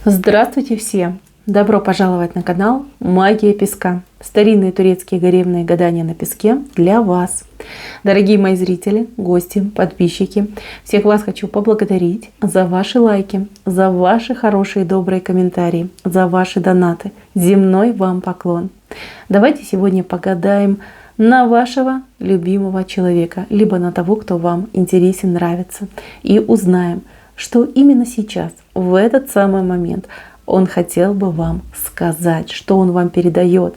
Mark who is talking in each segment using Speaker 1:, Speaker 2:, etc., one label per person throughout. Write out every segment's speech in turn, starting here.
Speaker 1: Здравствуйте все! Добро пожаловать на канал Магия Песка. Старинные турецкие гаремные гадания на песке для вас. Дорогие мои зрители, гости, подписчики, всех вас хочу поблагодарить за ваши лайки, за ваши хорошие добрые комментарии, за ваши донаты. Земной вам поклон. Давайте сегодня погадаем на вашего любимого человека, либо на того, кто вам интересен, нравится. И узнаем, что именно сейчас, в этот самый момент, он хотел бы вам сказать, что он вам передает,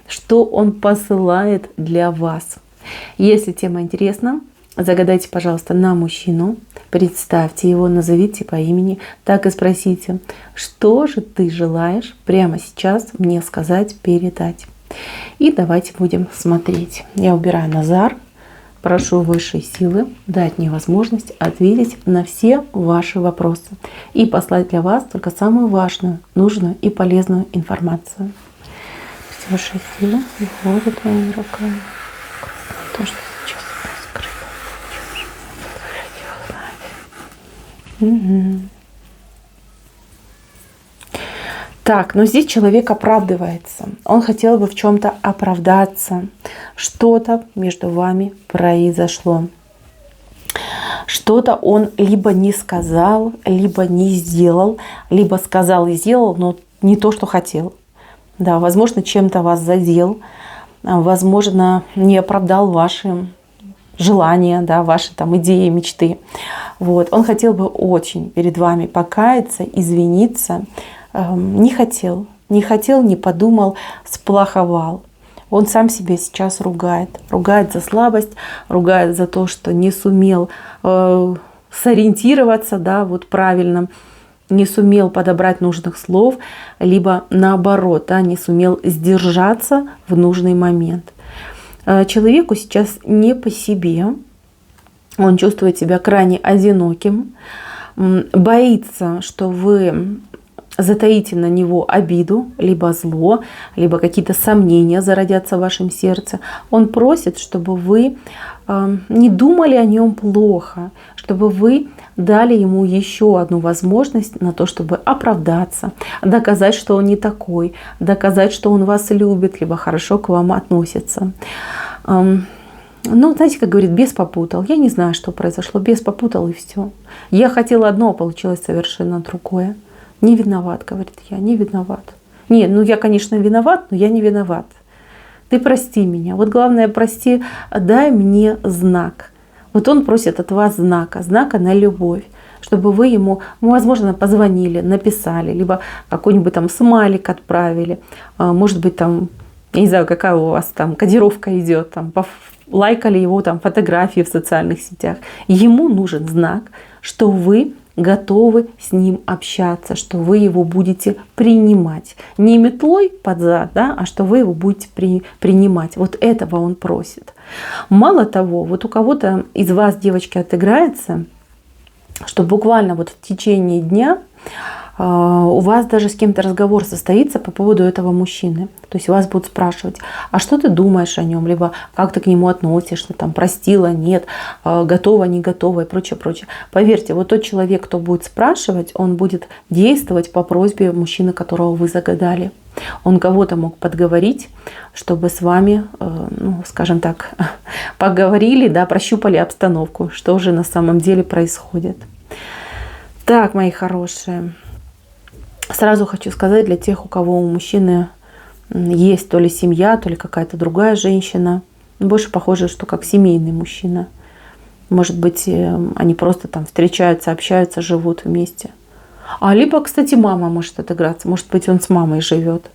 Speaker 1: что он посылает для вас. Если тема интересна, загадайте, пожалуйста, на мужчину, представьте его, назовите по имени, так и спросите, что же ты желаешь прямо сейчас мне сказать, передать. И давайте будем смотреть. Я убираю Назар. Прошу высшей силы дать мне возможность ответить на все ваши вопросы и послать для вас только самую важную, нужную и полезную информацию. Пусть высшие силы вводят моими руками то, что сейчас раскрыто. Так, но здесь человек оправдывается. Он хотел бы в чем-то оправдаться. Что-то между вами произошло. Что-то он либо не сказал, либо не сделал, либо сказал и сделал, но не то, что хотел. Да, возможно, чем-то вас задел, возможно, не оправдал ваши желания, да, ваши там идеи, мечты. Вот. Он хотел бы очень перед вами покаяться, извиниться. Не хотел, не подумал, сплоховал. Он сам себя сейчас ругает. Ругает за слабость, ругает за то, что не сумел сориентироваться, да, вот правильно, не сумел подобрать нужных слов, либо наоборот, да, не сумел сдержаться в нужный момент. Человеку сейчас не по себе. Он чувствует себя крайне одиноким, боится, что вы затаите на него обиду, либо зло, либо какие-то сомнения зародятся в вашем сердце. Он просит, чтобы вы не думали о нем плохо, чтобы вы дали ему еще одну возможность на то, чтобы оправдаться, доказать, что он не такой, доказать, что он вас любит, либо хорошо к вам относится. Ну, знаете, как говорит, бес попутал. Я не знаю, что произошло. Бес попутал, и все. Я хотела одно, а получилось совершенно другое. Не виноват, говорит, я не виноват. Нет, ну я, конечно, виноват, но я не виноват. Ты прости меня. Вот главное, прости, дай мне знак. Вот он просит от вас знака на любовь, чтобы вы ему, возможно, позвонили, написали, либо какой-нибудь там смайлик отправили. Может быть, там, я не знаю, какая у вас там кодировка идет, там, лайкали его там фотографии в социальных сетях. Ему нужен знак, что вы готовы с ним общаться, что вы его будете принимать. Не метлой под зад, да, а что вы его будете принимать. Вот этого он просит. Мало того, вот у кого-то из вас, девочки, отыграется, что буквально вот в течение дня у вас даже с кем-то разговор состоится по поводу этого мужчины. То есть вас будут спрашивать, а что ты думаешь о нем, либо как ты к нему относишься, там, простила, нет, готова, не готова и прочее, прочее. Поверьте, вот тот человек, кто будет спрашивать, он будет действовать по просьбе мужчины, которого вы загадали. Он кого-то мог подговорить, чтобы с вами, ну, скажем так, поговорили, да, прощупали обстановку, что же на самом деле происходит. Так, мои хорошие. Сразу хочу сказать для тех, у кого у мужчины есть то ли семья, то ли какая-то другая женщина, больше похоже, что как семейный мужчина. Может быть, они просто там встречаются, общаются, живут вместе. А либо, кстати, мама может отыграться. Может быть, он с мамой живет.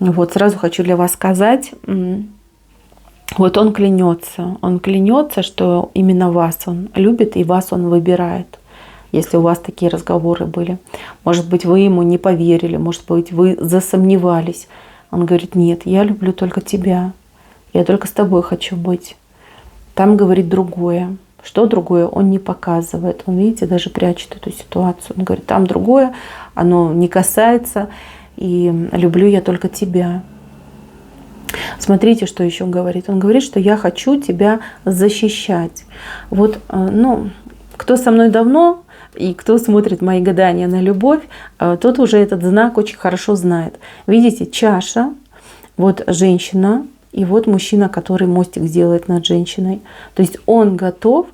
Speaker 1: Вот, сразу хочу для вас сказать, вот он клянется, что именно вас он любит и вас он выбирает. Если у вас такие разговоры были. Может быть, вы ему не поверили, может быть, вы засомневались. Он говорит, нет, я люблю только тебя. Я только с тобой хочу быть. Там говорит другое. Что другое, он не показывает. Он, видите, даже прячет эту ситуацию. Он говорит, там другое, оно не касается. И люблю я только тебя. Смотрите, что еще говорит. Он говорит, что я хочу тебя защищать. Вот, ну, кто со мной давно, И кто смотрит мои гадания на любовь, тот уже этот знак очень хорошо знает. Видите, чаша, вот женщина, и вот мужчина, который мостик делает над женщиной. То есть он готов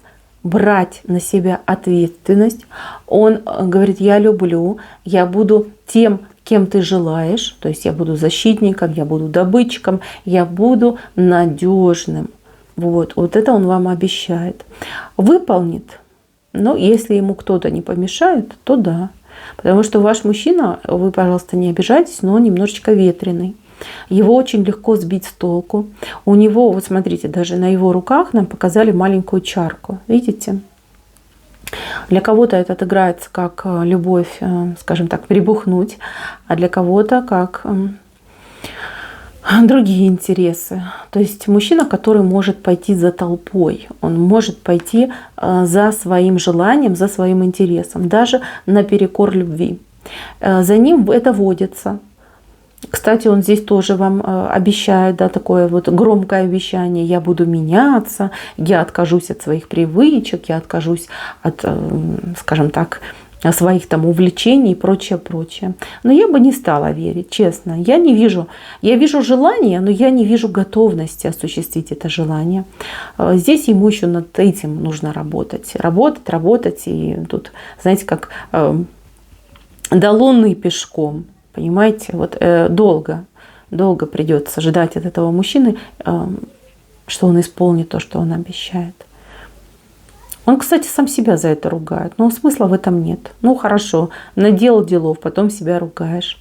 Speaker 1: брать на себя ответственность. Он говорит: я люблю, я буду тем, кем ты желаешь. То есть я буду защитником, я буду добытчиком, я буду надежным. Вот это он вам обещает. Выполнит. Но если ему кто-то не помешает, то да. Потому что ваш мужчина, вы, пожалуйста, не обижайтесь, но он немножечко ветреный. Его очень легко сбить с толку. У него, вот смотрите, даже на его руках нам показали маленькую чарку. Видите? Для кого-то это отыграется как любовь, скажем так, прибухнуть, а для кого-то как другие интересы. То есть мужчина, который может пойти за толпой, он может пойти за своим желанием, за своим интересом, даже наперекор любви. За ним это водится. Кстати, он здесь тоже вам обещает, да, такое вот громкое обещание: я буду меняться, я откажусь от своих привычек, я откажусь от, скажем так, своих там увлечений и прочее, прочее. Но я бы не стала верить, честно. Я вижу желание, но я не вижу готовности осуществить это желание. Здесь ему еще над этим нужно работать. Работать. И тут, знаете, как до Луны пешком. Понимаете, вот долго придется ждать от этого мужчины, что он исполнит то, что он обещает. Он, кстати, сам себя за это ругает, но смысла в этом нет. Ну хорошо, наделал делов, потом себя ругаешь.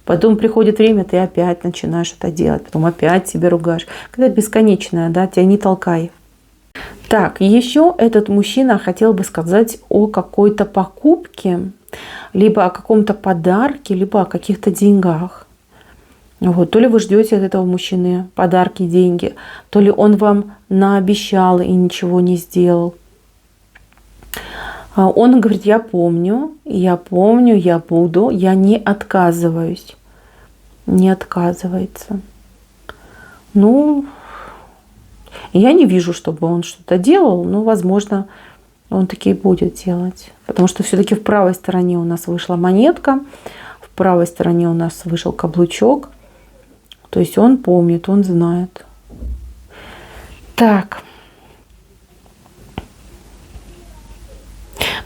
Speaker 1: Потом приходит время, ты опять начинаешь это делать, потом опять себя ругаешь. Когда бесконечное, да, тебя не толкай. Так, еще этот мужчина хотел бы сказать о какой-то покупке, либо о каком-то подарке, либо о каких-то деньгах. Вот. То ли вы ждете от этого мужчины подарки, деньги, то ли он вам наобещал и ничего не сделал. Он говорит: я помню, я буду, я не отказываюсь. Не отказывается. Ну, я не вижу, чтобы он что-то делал, но, возможно, он таки и будет делать. Потому что все-таки в правой стороне у нас вышла монетка, в правой стороне у нас вышел каблучок. То есть он помнит, он знает. Так.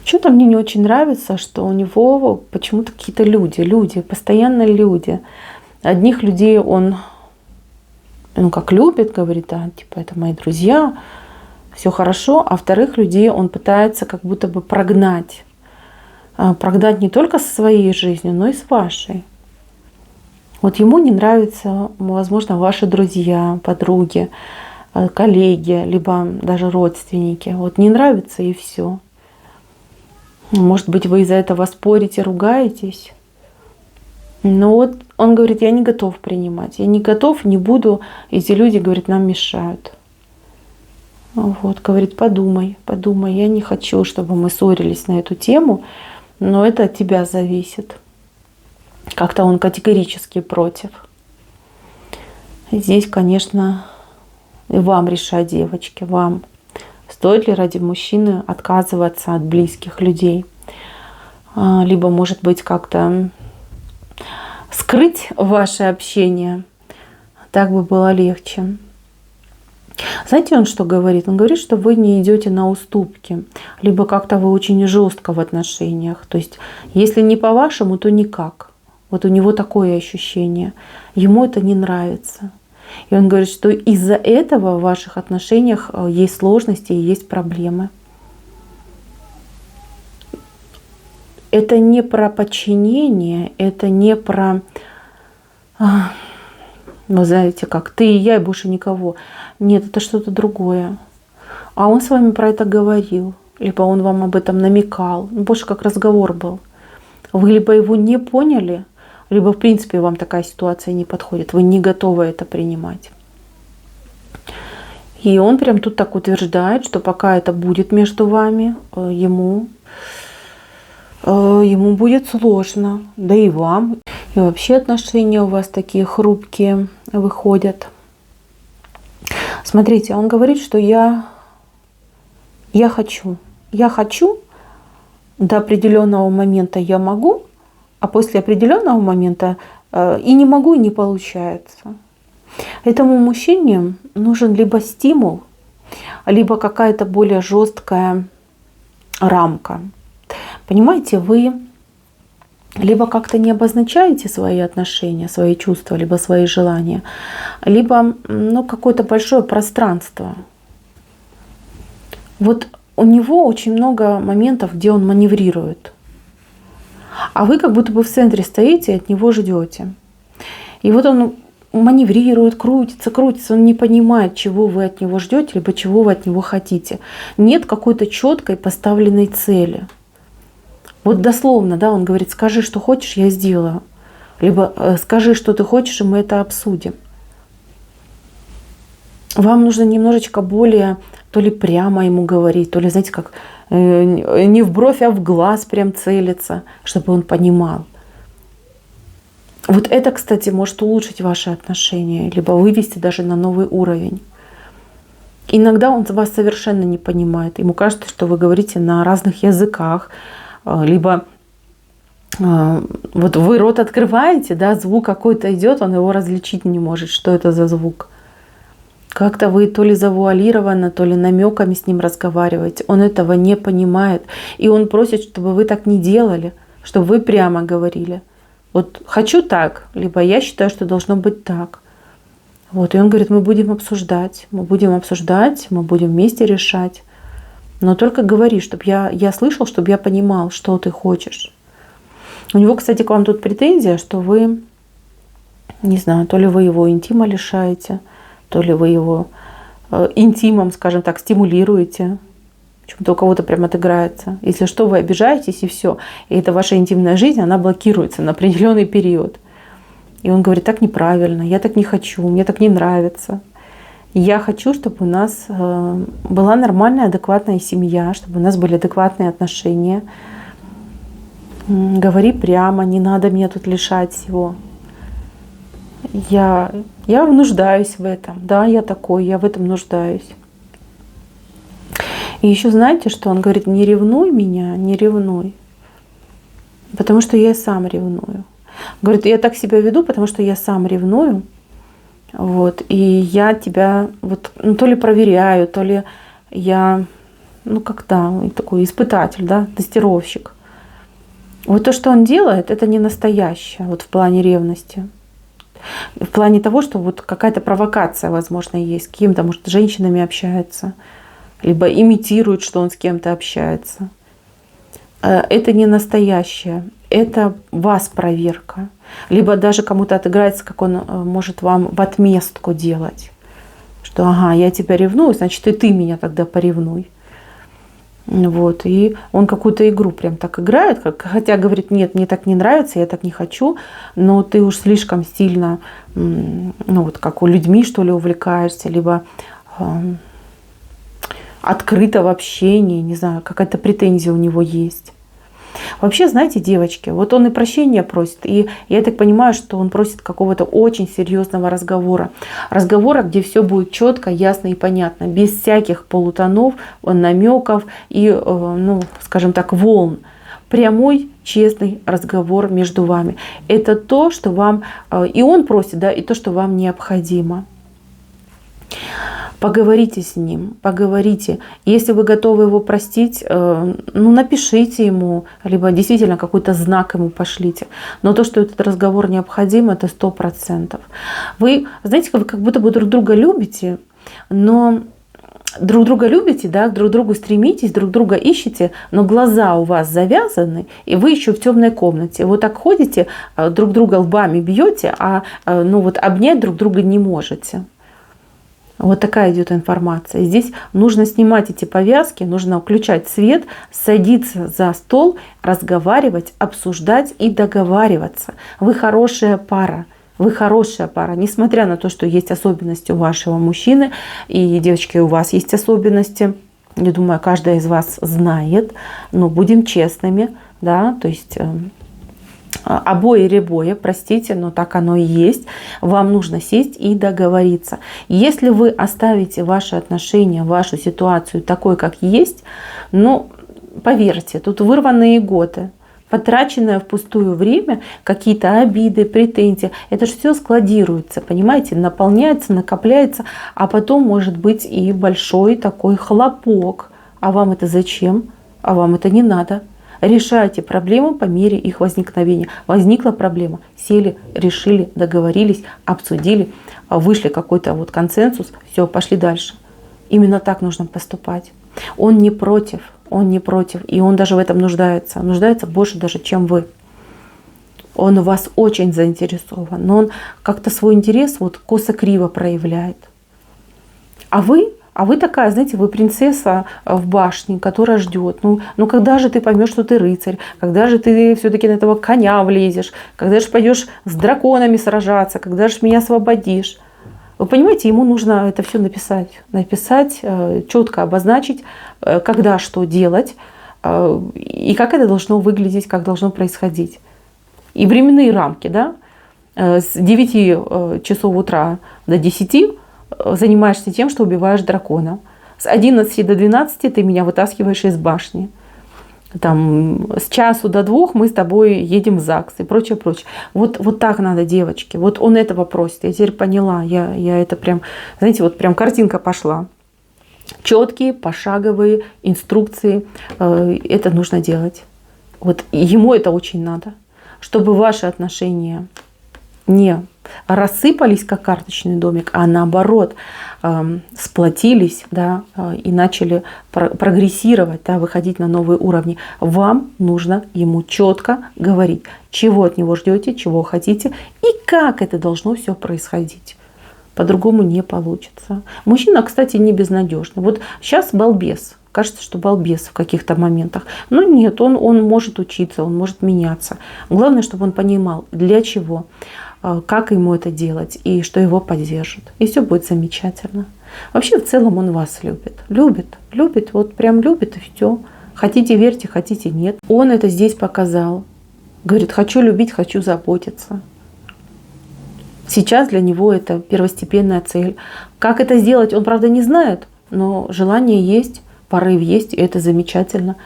Speaker 1: Что-то мне не очень нравится, что у него почему-то какие-то люди, постоянно люди. Одних людей он, как любит, говорит: да, типа, это мои друзья, все хорошо, а вторых людей он пытается как будто бы прогнать. Прогнать не только со своей жизнью, но и с вашей. Вот ему не нравятся, возможно, ваши друзья, подруги, коллеги, либо даже родственники. Вот не нравится и все. Может быть, вы из-за этого спорите, ругаетесь. Но вот он говорит: я не готов принимать. Я не готов, не буду. Эти люди, говорит, нам мешают. Вот, говорит: подумай. Я не хочу, чтобы мы ссорились на эту тему, но это от тебя зависит. Как-то он категорически против. Здесь, конечно, вам решать, девочки, вам. Стоит ли ради мужчины отказываться от близких людей? Либо, может быть, как-то скрыть ваше общение. Так бы было легче. Знаете, он что говорит? Он говорит, что вы не идете на уступки. Либо как-то вы очень жестко в отношениях. То есть, если не по-вашему, то никак. Вот у него такое ощущение. Ему это не нравится. И он говорит, что из-за этого в ваших отношениях есть сложности и есть проблемы. Это не про подчинение, это не про, вы знаете, как ты и я, и больше никого. Нет, это что-то другое. А он с вами про это говорил, либо он вам об этом намекал. Больше как разговор был. Вы либо его не поняли, либо, в принципе, вам такая ситуация не подходит. Вы не готовы это принимать. И он прям тут так утверждает, что пока это будет между вами, ему будет сложно. Да и вам. И вообще отношения у вас такие хрупкие выходят. Смотрите, он говорит, что я хочу. Я хочу, до определенного момента я могу, а после определенного момента и не могу, и не получается. Этому мужчине нужен либо стимул, либо какая-то более жесткая рамка. Понимаете, вы либо как-то не обозначаете свои отношения, свои чувства, либо свои желания, либо какое-то большое пространство. Вот у него очень много моментов, где он маневрирует. А вы как будто бы в центре стоите и от него ждете. И вот он маневрирует, крутится, он не понимает, чего вы от него ждете, либо чего вы от него хотите. Нет какой-то четкой поставленной цели. Вот дословно, да, он говорит: скажи, что хочешь, я сделаю. Либо скажи, что ты хочешь, и мы это обсудим. Вам нужно немножечко более, то ли прямо ему говорить, то ли, знаете, как не в бровь, а в глаз прям целиться, чтобы он понимал. Вот это, кстати, может улучшить ваши отношения, либо вывести даже на новый уровень. Иногда он вас совершенно не понимает. Ему кажется, что вы говорите на разных языках, либо вот вы рот открываете, да, звук какой-то идет, он его различить не может, что это за звук. Как-то вы то ли завуалированно, то ли намеками с ним разговариваете. Он этого не понимает. И он просит, чтобы вы так не делали, чтобы вы прямо говорили: вот хочу так, либо я считаю, что должно быть так. Вот. И он говорит: мы будем обсуждать, мы будем вместе решать. Но только говори, чтобы я слышал, чтобы я понимал, что ты хочешь. У него, кстати, к вам тут претензия, что вы, не знаю, то ли вы его интима лишаете, то ли вы его интимом, скажем так, стимулируете. Почему-то у кого-то прям отыграется. Если что, вы обижаетесь, и все. И эта ваша интимная жизнь, она блокируется на определенный период. И он говорит: так неправильно, я так не хочу, мне так не нравится. Я хочу, чтобы у нас была нормальная, адекватная семья, чтобы у нас были адекватные отношения. Говори прямо, не надо меня тут лишать всего. Я нуждаюсь в этом. Да, я такой, я в этом нуждаюсь. И еще знаете, что он говорит: не ревнуй меня, не ревнуй. Потому что я сам ревную. Говорит: я так себя веду, потому что я сам ревную. Вот, и я тебя вот, то ли проверяю, то ли я, такой испытатель, да, тестировщик. Вот то, что он делает, это не настоящее, вот в плане ревности. В плане того, что вот какая-то провокация, возможно, есть. С кем-то, может, с женщинами общается, либо имитирует, что он с кем-то общается. Это не настоящее, это вас проверка. Либо даже кому-то отыграется, как он может вам в отместку делать. Что ага, я тебя ревную, значит, и ты меня тогда поревнуй. Вот. И он какую-то игру прям так играет, хотя говорит: нет, мне так не нравится, я так не хочу, но ты уж слишком сильно, вот как у людьми, что ли, увлекаешься, либо открыто в общении, не знаю, какая-то претензия у него есть. Вообще, знаете, девочки, вот он и прощения просит, и я так понимаю, что он просит какого-то очень серьезного разговора. Разговора, где все будет четко, ясно и понятно, без всяких полутонов, намеков и, скажем так, волн. Прямой, честный разговор между вами. Это то, что вам, и он просит, да, и то, что вам необходимо. Поговорите с ним, поговорите. Если вы готовы его простить, напишите ему, либо действительно какой-то знак ему пошлите. Но то, что этот разговор необходим, это 100%. Вы, знаете, вы как будто бы друг друга любите, но друг друга любите, да, друг к другу стремитесь, друг друга ищете, но глаза у вас завязаны, и вы еще в темной комнате. Вот так ходите, друг друга лбами бьете, а обнять друг друга не можете. Вот такая идет информация. Здесь нужно снимать эти повязки, нужно включать свет, садиться за стол, разговаривать, обсуждать и договариваться. Вы хорошая пара. Вы хорошая пара. Несмотря на то, что есть особенности у вашего мужчины, и, девочки, у вас есть особенности. Я думаю, каждая из вас знает. Но будем честными. Да? То есть обои-ребои, простите, но так оно и есть. Вам нужно сесть и договориться. Если вы оставите ваши отношения, вашу ситуацию такой, как есть, поверьте, тут вырванные годы, потраченное впустую время, какие-то обиды, претензии, это же все складируется, понимаете, наполняется, накопляется, а потом может быть и большой такой хлопок. А вам это зачем? А вам это не надо. Решайте проблемы по мере их возникновения. Возникла проблема, сели, решили, договорились, обсудили, вышли какой-то вот консенсус, все, пошли дальше. Именно так нужно поступать. Он не против, и он даже в этом нуждается больше даже, чем вы. Он в вас очень заинтересован, но он как-то свой интерес вот косо-криво проявляет. А вы такая, знаете, вы принцесса в башне, которая ждет. Ну когда же ты поймешь, что ты рыцарь? Когда же ты все-таки на этого коня влезешь? Когда же пойдешь с драконами сражаться? Когда же меня освободишь? Вы понимаете, ему нужно это все написать, четко обозначить, когда что делать и как это должно выглядеть, как должно происходить. И временные рамки, да, с 9 часов утра до 10 занимаешься тем, что убиваешь дракона. С 11 до 12 ты меня вытаскиваешь из башни. Там, с часу до 2 мы с тобой едем в ЗАГС и прочее, прочее. Вот так надо, девочки. Вот он этого просит. Я теперь поняла. Я это прям, знаете, вот прям картинка пошла. Четкие, пошаговые инструкции. Это нужно делать. Вот ему это очень надо. Чтобы ваши отношения не рассыпались, как карточный домик, а наоборот сплотились, да, и начали прогрессировать, да, выходить на новые уровни. Вам нужно ему четко говорить, чего от него ждете, чего хотите и как это должно все происходить. По-другому не получится. Мужчина, кстати, не безнадежный. Вот сейчас балбес. Кажется, что балбес в каких-то моментах. Но нет, он может учиться, он может меняться. Главное, чтобы он понимал, для чего, как ему это делать и что его поддержит. И все будет замечательно. Вообще, в целом, он вас любит. Любит, вот прям любит и все. Хотите верьте, хотите нет. Он это здесь показал. Говорит, хочу любить, хочу заботиться. Сейчас для него это первостепенная цель. Как это сделать, он, правда, не знает, но желание есть, порыв есть, и это замечательно.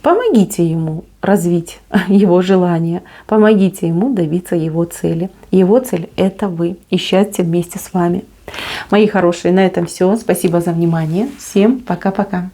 Speaker 1: Помогите ему развить его желание, помогите ему добиться его цели. Его цель – это вы, и счастье вместе с вами. Мои хорошие, на этом все. Спасибо за внимание. Всем пока-пока.